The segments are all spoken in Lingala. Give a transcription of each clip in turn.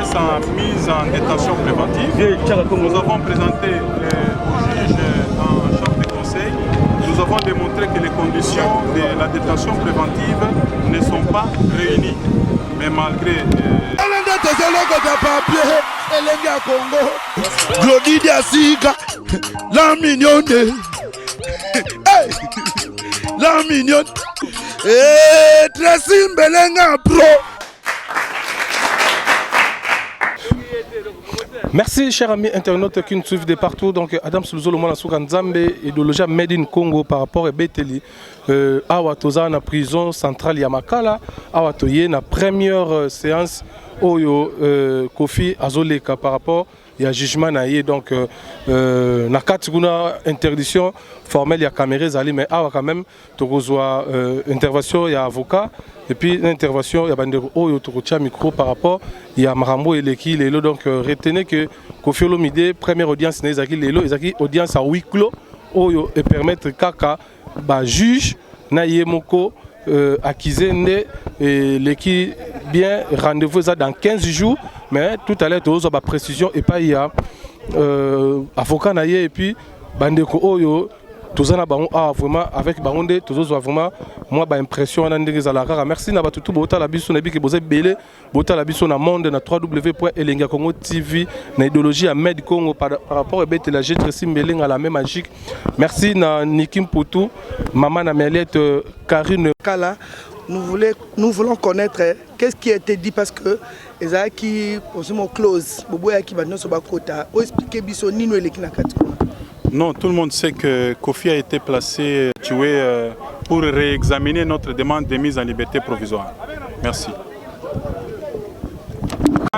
société sans mise en détention préventive. Nous avons présenté au juge en chambre de conseil. Nous avons démontré que les conditions de la détention préventive ne sont pas réunies. Mais malgré... La mignonne, la mignonne, Tracy Mbelenga Pro. Merci chers amis internautes qui nous suivent de partout. Donc Adam Soulzo Lomana Soukanzambe et de loger Made in Congo par rapport à Beteli. Awa toza na prison centrale Yamakala. Awa toye na première séance Oyo Kofi Azoleka par rapport à jugement naïe. Donc na katikuna interdiction formelle ya caméra zali mais awa quand même tokozwa intervention ya avocat et puis l'intervention ya bandeko Oyo tokotia micro par rapport ya Marambo et Leki lelo. Donc retenez que Kofi Olomide première audience na ezaki lelo ezaki audience à huis clos Oyo et permettre kaka ba juge na yemoko accusé et Leki bien rendez-vous ça dans 15 jours mais tout à l'heure tu as ma précision et pas il y a avocat na et puis bandeko Oyo tous en bango vraiment avec bangonde tous vraiment moi ba impression na ndenge za la rara. Merci na batutu bota la biso na bi ke boze belé bota la biso na monde na www.elenga-congo TV na idéologie à Med Congo par rapport à bête la Tracy Mbelenga la même magique. Merci na Nikim Poutou maman na Melette Karine Kala. Nous voulons connaître qu'est-ce qui a été dit parce que les gens qui posent clause bobo ya ki ba noso ba kota o expliquer biso nino eleki na kati. Non, tout le monde sait que Kofi a été placé, tué pour réexaminer notre demande de mise en liberté provisoire. Merci.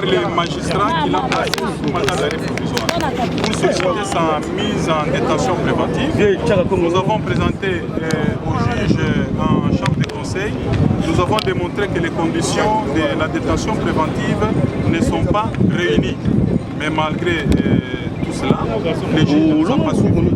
Les magistrats qui l'ont placé sous mandat d'arrêt provisoire. Une société sans mise en détention préventive. Nous avons présenté au juge en chambre de conseil. Nous avons démontré que les conditions de la détention préventive ne sont pas réunies. Mais malgré tout cela, les juges ne nous ont pas suivis.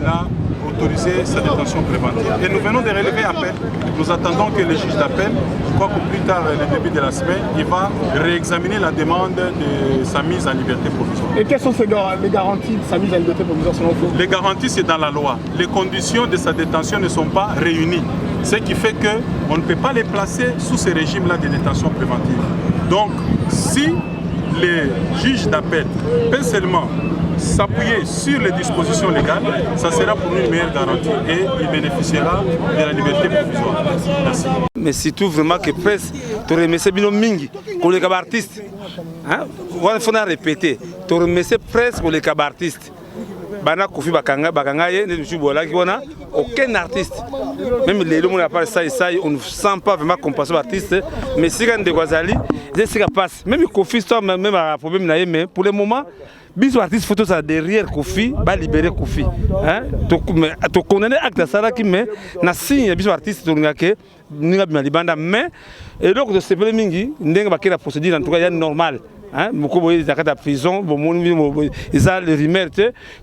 Il a autorisé sa détention préventive. Et nous venons de relever appel. Nous attendons que le juge d'appel, je crois qu'au plus tard, le début de la semaine, il va réexaminer la demande de sa mise en liberté provisoire. Et quelles sont les garanties de sa mise en liberté provisoire selon vous? Les garanties, c'est dans la loi. Les conditions de sa détention ne sont pas réunies. Ce qui fait qu'on ne peut pas les placer sous ce régime-là de détention préventive. Donc, si les juges d'appel peuvent seulement s'appuyer sur les dispositions légales, ça sera pour nous une meilleure garantie et il bénéficiera de la liberté provisoire. Merci. Mais surtout vraiment que presse, tu remercies Bino Mingi, pour les cabartistes. Il faut répéter, tu remercies presse pour les cabartistes. Bana Kofi Bakanga, Bakangaye, aucun artiste. Même les gens qui ça et ça, on ne sent pas vraiment compassion artiste. Mais si on de Guazali, c'est ce qui passe. Même Kofi, même un problème, mais pour le moment, les artistes photos ça derrière Kofi, va libérer Kofi. Tu connais l'acte ça qui met, na signe les artistes tu n'as que n'inga bien libanda mais et donc de ce problème mingi, n'inga pas que la procédure en tout cas est normale. Beaucoup de gens en prison, ils ont les rumeurs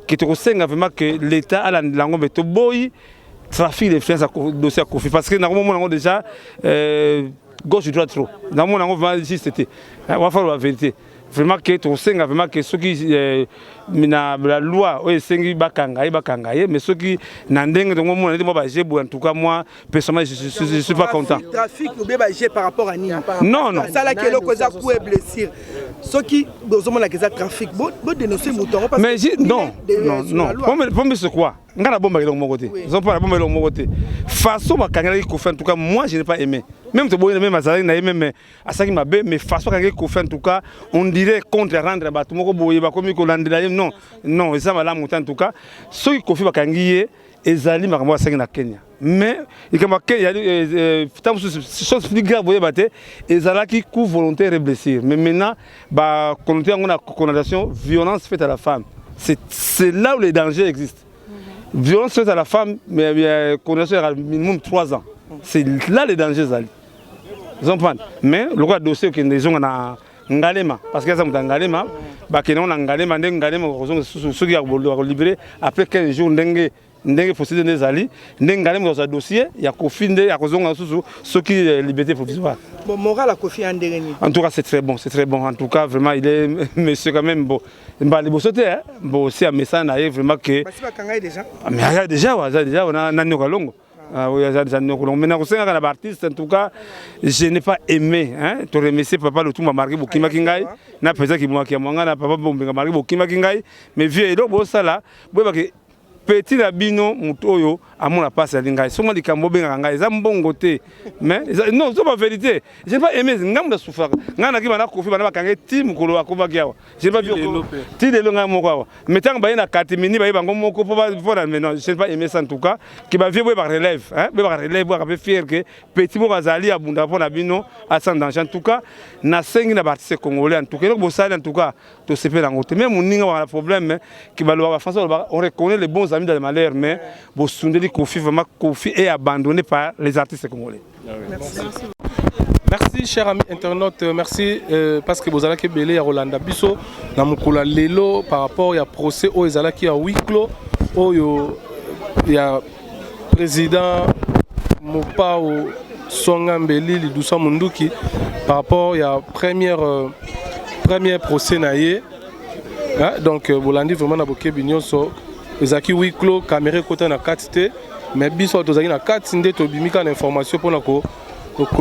qui te conseillent vraiment que l'État a la langue de boy trafic de finances à dossier à Kofi parce que normalement on a déjà gauche droite trop. Normalement on va juste c'était. On va faire la vérité. Vraiment que tu sais vraiment que ceux qui na la loi o esengi bakanga mais ceux qui n'andeng donc moi en tout cas moi personnellement je suis pas content. Trafic ou bien j'ai par rapport à Nia. Non non. Ça là que le cause pour blessure. Ceux qui besoin la que trafic bon dénoncer mouton parce que non non non. Pour c'est quoi? Ngala bomba de mon côté. Ils ont pas la bombe de mon côté. Façon bakanga ko fait en tout cas moi je n'ai pas aimé. Même te boire même azali na aimé mais à ça qui m'a bé mais façon bakanga ko fait en tout cas on dirait contre rendre ba tout moko boye ba comme ko landela non non ça va là monter en tout cas ceux qui Kofi bakangiye ezali makambo ya sengi na Kenya mais il y a tant chose plus grave boye baté ezalaki coup volontaire et blessure mais maintenant ba volonté on a condamnation violence faite à la femme c'est là où les dangers existent. Violence faite à la femme mais condamnation à minimum 3 ans c'est là les dangers zali vous comprenez mais le cas dossier que les gens na Ngalema parce que ça m'a Ngalema ba que non Ngalema ndenge Ngalema ceux qui a libéré après 15 jours ndenge ndenge procédé nezali ndenge ngale mo dossier ya Kofi nde ya kozonga susu soki liberté provisoire. Bon, moral à Kofi Andereni. En tout cas, c'est très bon, c'est très bon. En tout cas, vraiment, il est monsieur quand même bon. Il faut sauter, hein. Bon, aussi à message, vraiment que. Mais il y a déjà, on a un longo. Oui, maintenant, on sait qu'un artiste, en tout cas, je n'ai pas aimé. Hein. Tu remercies papa le tout m'a marqué pour Kima Kingai. N'a pas ça qui m'a marqué, papa m'a marqué pour Kima Kingai. Mais vieux, et donc, ça là, petit labino mutoyo amona passe lingai soma likambo benga ngai za mbongo te mais non c'est pas vérité je n'ai pas aimé ngamda souffrir ngana ki bana Kofi bana bakange team kolo akoba kiawa je n'ai pas vu ti de longa moko mais tant ba ina katimini ba bango moko pour mais non je n'ai pas aimé ça en tout cas qui ba vieux ba relève hein ba relève ba fier que petit mo bazali abunda pour na bino à 100 danger en tout cas na sengi na artiste congolais en tout cas bo sala en tout cas to se fait en côté même moninga ba problème qui ba lo ba français on reconnaît les bons amis dans le malheur mais bo sundeli Kofi vraiment Kofi est abandonné par les artistes congolais. Merci. Merci chers amis internautes, merci parce que vous allez que belé à Rolanda Bisso na mukula lelo par rapport à procès au ezalaki à huis clos au ya président Mopao Songambeli Lidusa Munduki par rapport à premier procès naïe. Donc Bolandi vraiment na boké bignon so ezaki huis clos caméra côté na 4T mais biso tozaki na 4 ndé to bimika na information pour na ko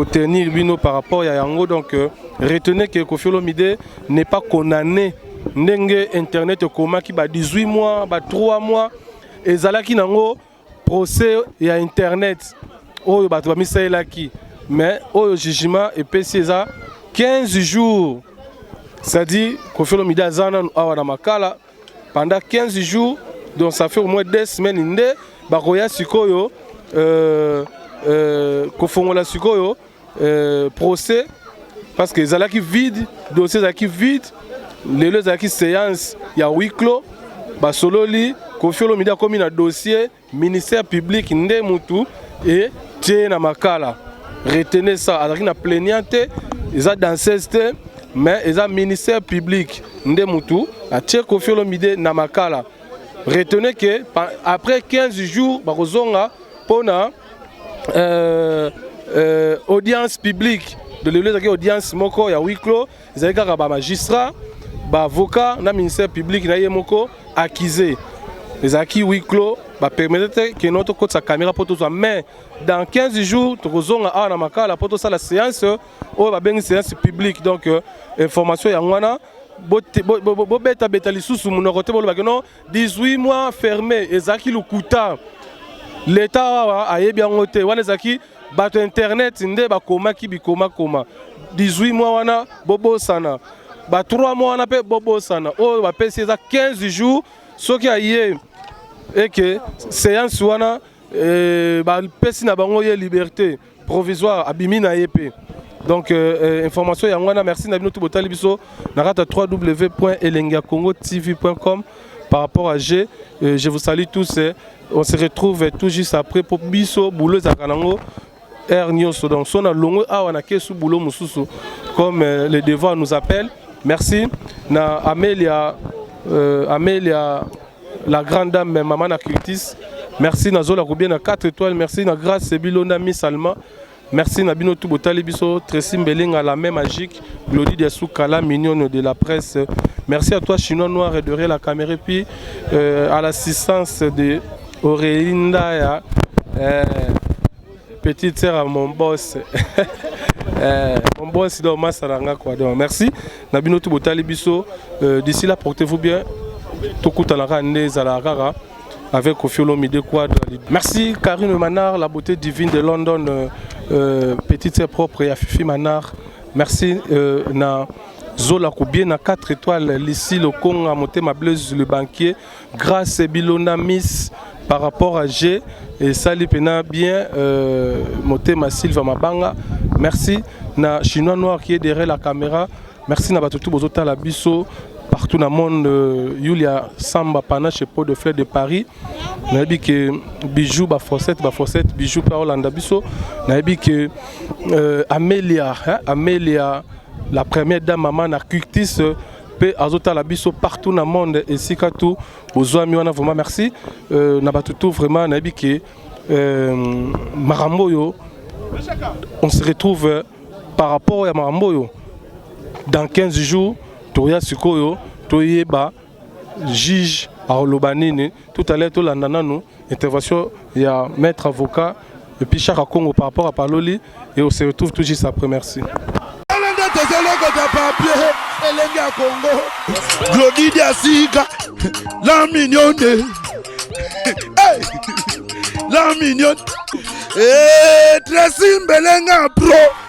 tenir bino par rapport à yango donc retenez que Koffi Olomide n'est pas condamné ndenge internet koma ki ba 18 mois ba 3 mois ezalaki nango procès ya internet oyo bato ba misaelaki mais oyo jugement epesi eza 15 jours. C'est-à-dire Koffi Olomide azana awa na makala pendant 15 jours donc ça fait au moins 2 semaines ndé bakoya sikoyo kofongola sikoyo procès parce que ezalaki vide dossier ezalaki vide lelo ezalaki séance ya huis clos basololi Koffi Olomide akomi na dossier ministère public nde mutu et tie na makala retenez ça azalaki na plaignante eza danseuse te mais eza ministère public nde mutu atie Koffi Olomide na makala. Retenez que après 15 jours bakozonga pona audience publique de l'église audience moko ya huis clos ezalika ba magistrat ba avocat na ministère public na yemoko accusé ezaki huis clos ba permettre que notre côté sa caméra pour tout ça mais dans 15 jours tokozonga a na makala pour tout ça la séance o ba bengi séance publique donc information ya ngwana beta beta lisusu munokote bolo bakeno 18 mois fermé ezaki lukuta l'état ayebi yangote wana ezaki bato internet nde bakoma ki bikoma koma 18 mois wana bobosana ba 3 mois wana pe bobosana o ba pesi eza 15 jours soki aye et que séance wana ba pesi na bango ye liberté provisoire abimi na yepe. Donc information yangwana merci na bino tout botali biso na rata www.elengiakongotv.com par rapport à G. Je vous salue tous et on se retrouve tout juste après pour biso boulot zakanango air nyoso donc sona longo awa na kesu boulot mususu comme les devoirs nous appellent. Merci na Amélia la grande dame maman na Cultis. Merci na Zola Koubien na 4 étoiles. Merci na Grâce Bilona Miss Alma. Merci Nabino Toubotali Biso, Tracy Mbeling à la main magique, Glody Diasoukala, mignonne de la presse. Merci à toi Chinois Noir et de la caméra puis à l'assistance de Aurélinda, petite sœur à mon boss. Mon boss dans Masaranga quoi. Donc merci Nabino Toubotali Biso. D'ici là portez-vous bien. Tokutalaka Nezalagara. Avec Koffi Olomide Quadre. Merci Karine Manard, la beauté divine de London, petite sœur propre et à Fifi Manard. Merci na Zola Koubien na 4 étoiles, Lissi le Congo à monter ma bleuse le banquier. Grâce Bilona Miss par rapport à G et Sali Pena bien monter ma Sylva Mabanga. Merci na Chinois Noir qui est derrière la caméra. Merci na Batutu Bozota la Bisso. Partout dans le monde, Yulia Samba Panache Pot de Fleurs de Paris. Nous avons que bijoux, fossette, bijoux par Hollanda Bisso. Nous avons que Amélia, la première dame maman na Cultis, pe azota la biso partout dans le monde et si tout ozwami wana vraiment merci na batutu vraiment na biki Maramboyo on se retrouve par rapport à Maramboyo dans 15 jours toya sikoyo toyeba juge à Olobanini tout à l'heure to landana intervention il y a maître avocat et puis chaque Congo par rapport à Paloli et on se retrouve tout juste après merci. Glodidia Sika, la mignonne, la mignonne, Tracy Mbelenga Pro.